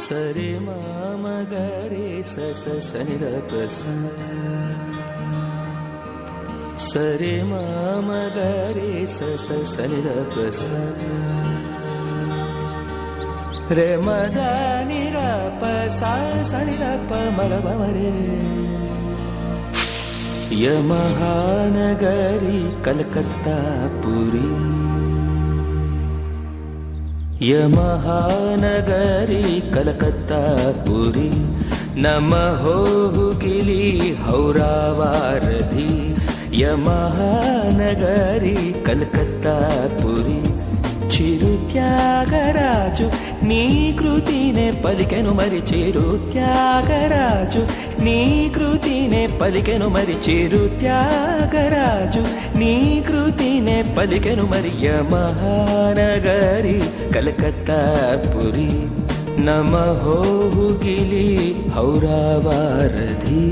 సరే మామ గరే సని రప సరే మామ గరే సని రప రే మదని రప సని రప మగ మరే యమహానగరి కలకత్తా పురి యమహానగరి కలకత్తా పురి నమః గిలి హౌరావారధి యమహానగరి కలకత్తా పురి చిరు త్యాగరాజు నీ కృతినే పలికెను మరి చిరు త్యాగరాజు నీ కృతినే పలికెను మరి చిరు త్యాగరాజు నీ కృతినే పలికెను మరి యమహానగరి కలకత్తా పురి నమః గిలి హౌరావారధి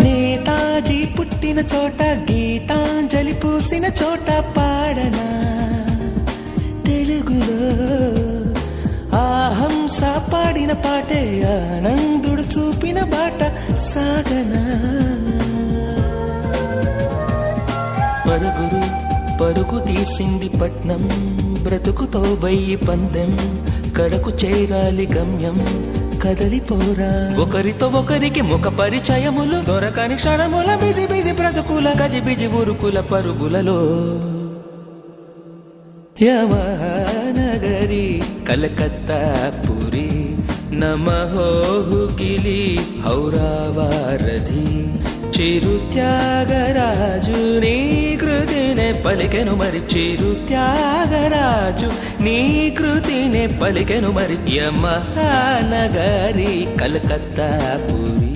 నేతాజీ పుట్టిన చోట గీతాంజలి పూసిన చోట పాడనా తెలుగులో ఆహంస పాడిన పాటే ఆనందుడు చూపిన బాట సాగనా పరుగురు పరుగు తీసింది పట్నం బ్రతుకుతో బయ్యి పందెం కడకు చేరాలి గమ్యం కదలిపోరా ఒకరితో ఒకరికి ముఖ పరిచయములు దొరకని క్షణముల బిజి బిజి బ్రతుకుల గజిబిజి ఉరుకుల పరుగులలో యమహానగరి కలకత్తా పురి నమః గిలి హౌరావారధి చిరు త్యాగరాజు నీ కృతినే పలికెను మరి చిరు త్యాగరాజు నీ కృతినే పలికెను మరి యమహానగరి కలకత్తా పురి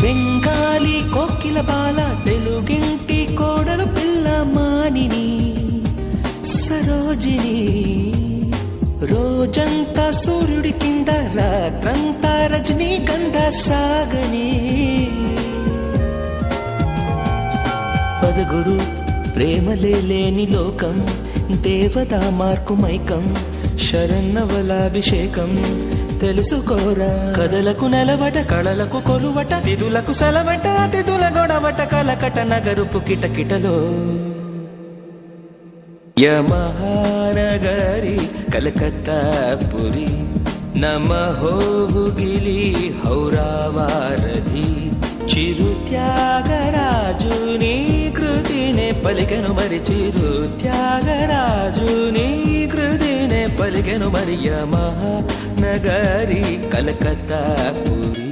బెంగాలీ కోకిల బాల తెలుగింటి కోడలు పిల్ల మానిని సరోజిని రోజంతా సూర్యుడి కింద రాత్రంతా రజనీ గంధ సాగని పదగురు ప్రేమలే లేని లోకం దేవతా మార్కు మైకం శరన్నవలాభిషేకం తెలుసుకోరా కథలకు నెలవట కళలకు కొలువట తిథులకు సెలవట అతిథుల గొడవట కలకట నగరుపు కిటకిటలో యమహానగరి కలకత్తా పురి నమః గిలి హౌరావారధి చిరు త్యాగరాజు నీ కృతినే పలికెను మరి చిరు త్యాగరాజు నీ కృతినే పలికెను మరి యమహానగరి కలకత్తా పురి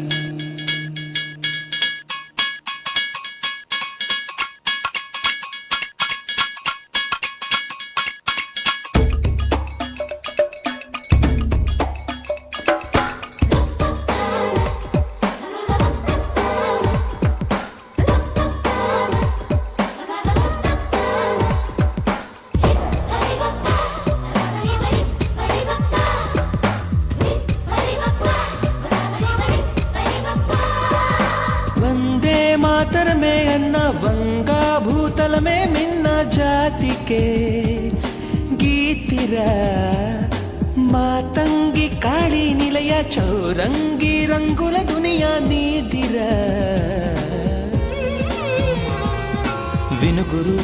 మాతరమే అన్న వంగా భూతలమే మిన్న జాతికే గీతిరా మాతంగి కాళీ నిలయ చౌరంగి రంగుల దునియా నీదిరా వినుగురు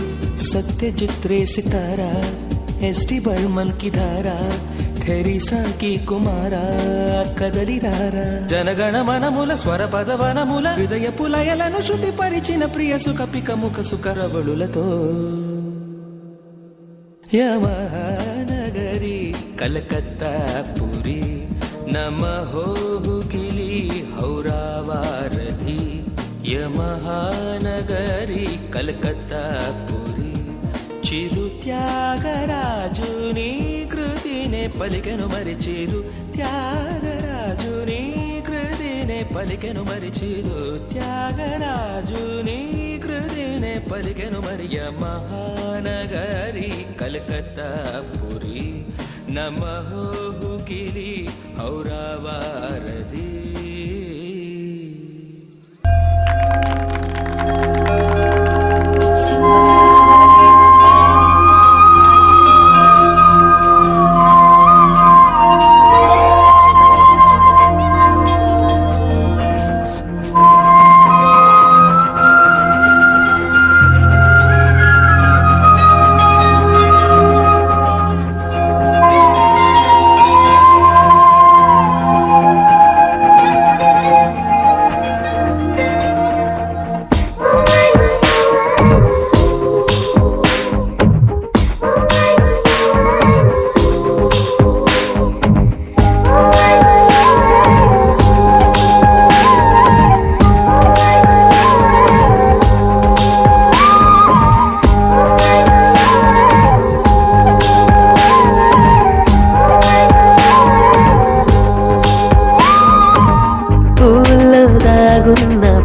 సత్యజిత్ రే సితారా ఎస్టి బర్మన్ కి ధారా థెరిసా కి కుమారా కదలిరారా జనగణ మనముల స్వర పదవనముల హృదయ పులయలను శృతి పరిచిన ప్రియ సుఖ పిక ముఖ సుకరవళులతో యమహానగరి కలకత్తా పురి నమహోగిలి హౌరావారధి యమహానగరి కలకత్తా పురి చిరు త్యాగరాజుని కృతినే పలికెను మరి చిరు త్యాగరాజుని కృతినే పలికెను మరి చిరు త్యాగరాజుని కృతినే పలికెను మరి యమహానగరి కలకత్తా పురి నమహోగిలి హౌరావారధి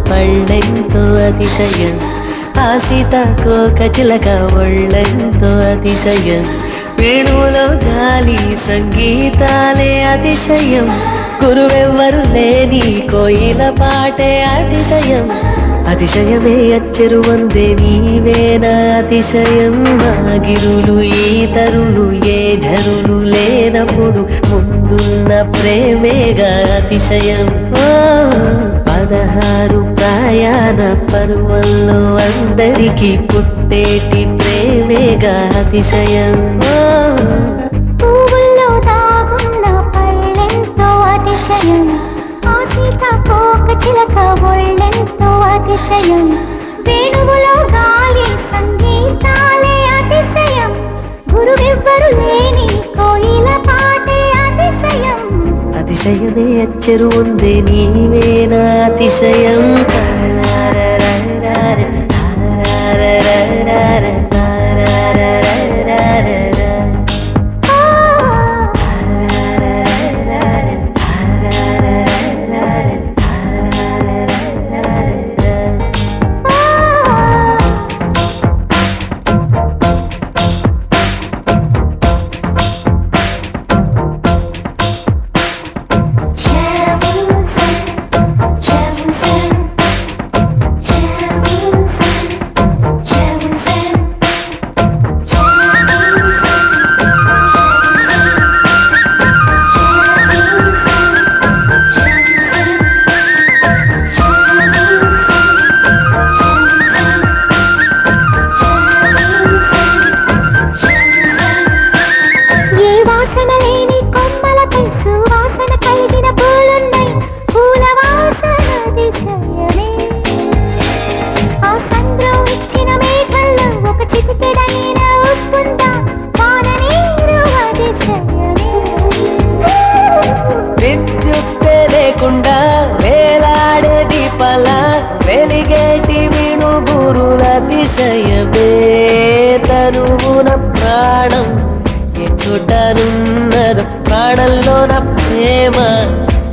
పళ్ళెంతో అతిశయం ఆ సీతాకోక చిలక ఒళ్ళెంతో అతిశయం వేణువులో గాలి సంగీతాలే అతిశయం గురువెవ్వరు లేని కోయిల పాటే అతిశయం అతిశయమే అచ్చెరు వందే నీవేనా అతిశయం ఆ గిరులు ఈతరులు ఏ ఝరులు లేనప్పుడు ముందున్న ప్రేమేగా అతిశయం 16 ప్రయాణ పర్వంలో అందరికీ పుట్టేటి ప్రేమేగా అతిశయం పువ్వుల్లో దాగున్న పళ్ళెంతో అతిశయం ఆ సీతాకోక చిలక ఒళ్ళెంతో అతిశయం వేణువులో గాలి సంగీతాలే అతిశయం గురువెవ్వరు లేని కోయిల పాటే అతిశయం అతిశయమే అచ్చెరు ఉందే నీవేనా అతిశయం లేకుండా వేలాడే దీపాల వెలిగేటి మినుగురుల అతిశయమే తనువున ప్రాణం ఏ చోటనున్నదో ప్రాణంలోన ప్రేమ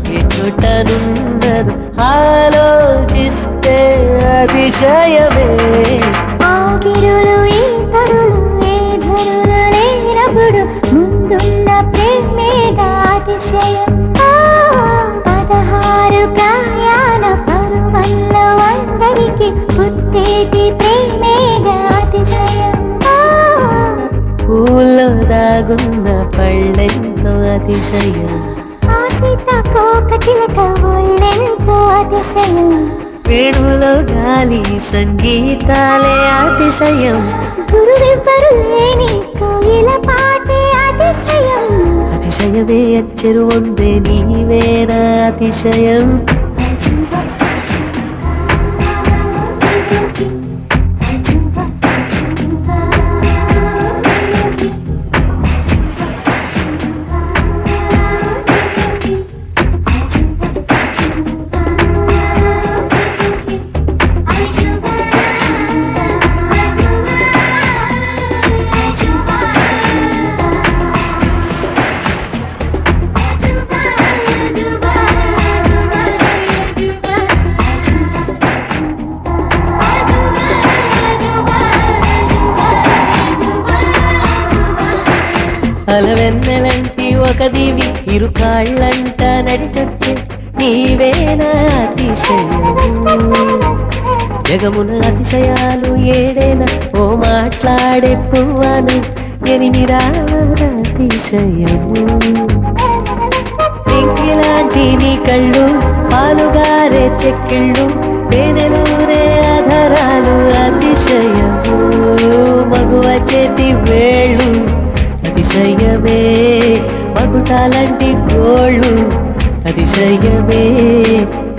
ఏ చోటనున్నదో ఆలోచిస్తే అతిశయమే ఆగిరులు ఈతరులు ఏ ఝరులు లేనప్పుడు ముందున్న ప్రేమేగా అతిశయం 16 ప్రయాణ పర్వంలో అందరికీ పుట్టేటి ప్రేమేగా అతిశయం పూల్లో దాగున్న పళ్ళెంతో అతిశయం ఆ సీతాకోక చిలక ఒళ్ళెంతో అతిశయం, వేణువులో గాలి సంగీతాలే అతిశయం, గురువెవ్వరు లేని కోయిల పాటే అతిశయం, అతిశయమే అచ్చరు ఉందే నీవేనా అతిశయం. అలవెన్నెలంటి ఒక దివి ఇరు కాళ్ళంట నడిచొచ్చే నీవేనా అతిశయం. జగమున అతిశయాలు ఏడేనా ఓ మాట్లాడే పువ్వాను ఎనిమిరాల అతిశయము. ఇంకిలాంటి నీ కళ్ళు పాలుగారే చెక్కిళ్ళు తేనెలూరే ఆధారాలు అతిశయము. మగువ చేతి వేళ్ళు అతిశయమే, మగుటాలంటి గోళ్ళు అతిశయమే,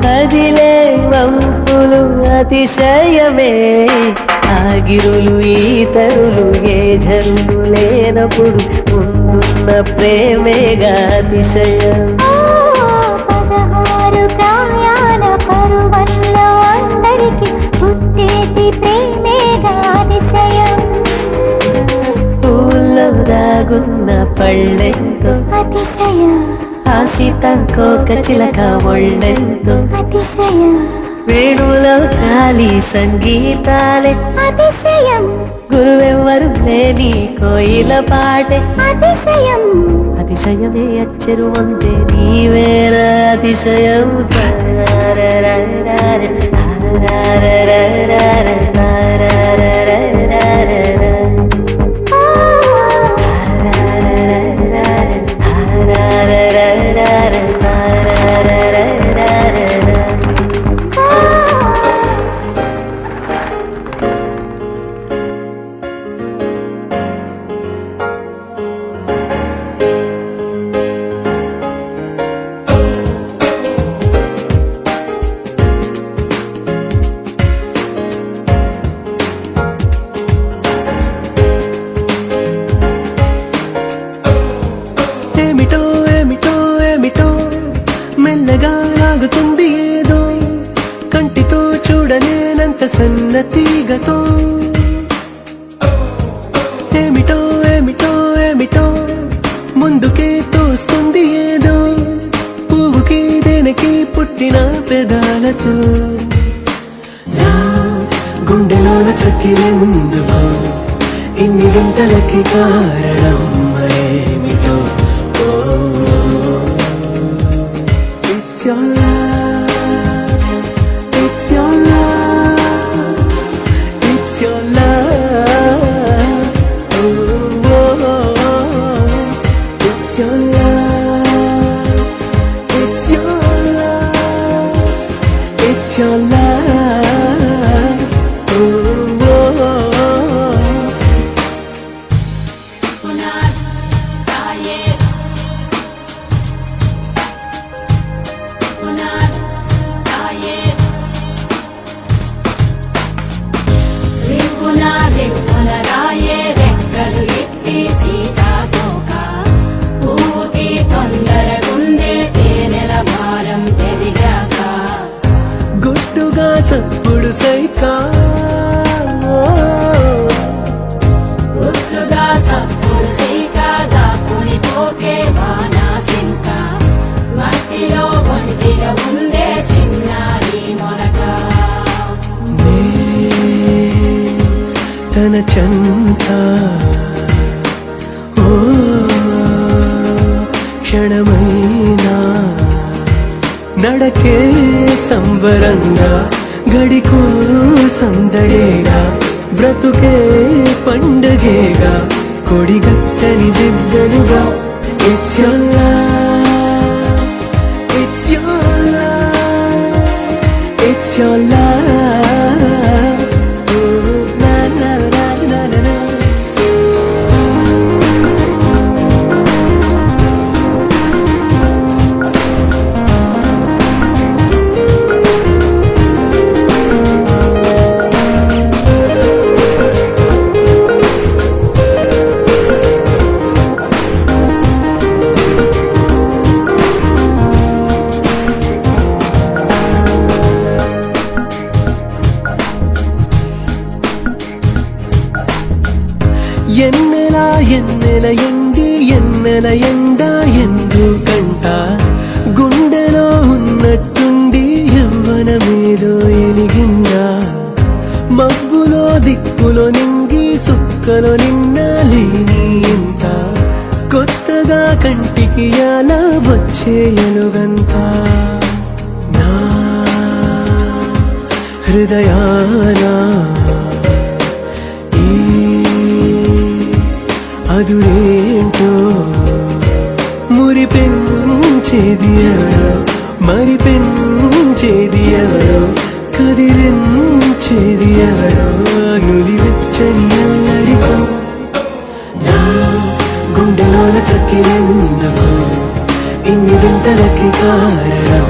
కదిలే వంపులు అతిశయమే, ఆగిరులు ఈతరులు ఏ జరులు లేనప్పుడు ముందున్న ప్రేమేగా అతిశయం. 16 ప్రాయాణ పరువల్లో అందరికి పుట్టేటి ప్రేమేగా అతిశయం, దాగున్న పళ్ళెంతో అతిశయం, ఆ సీతాకోక చిలక ఒళ్ళెంతో అతిశయం, వేణువులో గాలి సంగీతాలే అతిశయం, గురువెవ్వరు లేని కోయిల పాటే అతిశయం, అతిశయమే అచ్చరు ఉందే నీవేరా అతిశయం. ఏమిటో ఏమిటో ఏమిటో మెల్లగా లాగుతుంది ఏదో, కంటితో చూడలేనంత సన్నతీగతో. ఏమిటో ఏమిటో ఏమిటో ముందుకే తోస్తుంది ఏదో, పువ్వుకి దేనికి పుట్టిన పెదాలతో. నా గుండెలోన చక్కిరే ముందుకు ఇన్ని గంటలకి కారణం ఏమిటో. It's your love, it's your love, it's your love. Oh, oh, oh. It's your love, it's your love, it's your love. Oh, oh, oh. గుట్టుగా సప్పుడు సైకా తన చంత ఓ క్షణమైనా నడకే సంబరంగా గడికో సందడేగా బ్రతుకే పండగేగా కొడిగట్టని దిద్దలుగా. It's your love, your love. Ooh, na na na na na na. ఎన్నెల ఎన్నెల ఎండి ఎన్నెల ఎండ ఎందుకంట గుండెలో ఉన్నట్టుండి యవ్వనమేదో ఎలిగిందా మబ్బులో దిక్కులో నింగి సుక్కలో నిన్న లేని ఎంత కొత్తగా కంటికి అలా వచ్చేయలుగంత నా హృదయానా అదురేంటో మురిపెంచేది ఎవరో మరి పెంచేది ఎవరో కదిలించేది ఎవరో నులివెచ్చని అల్లరికం నా గుండెలోన చక్కిరెందుకు ఇన్ని వింతలకి కారణం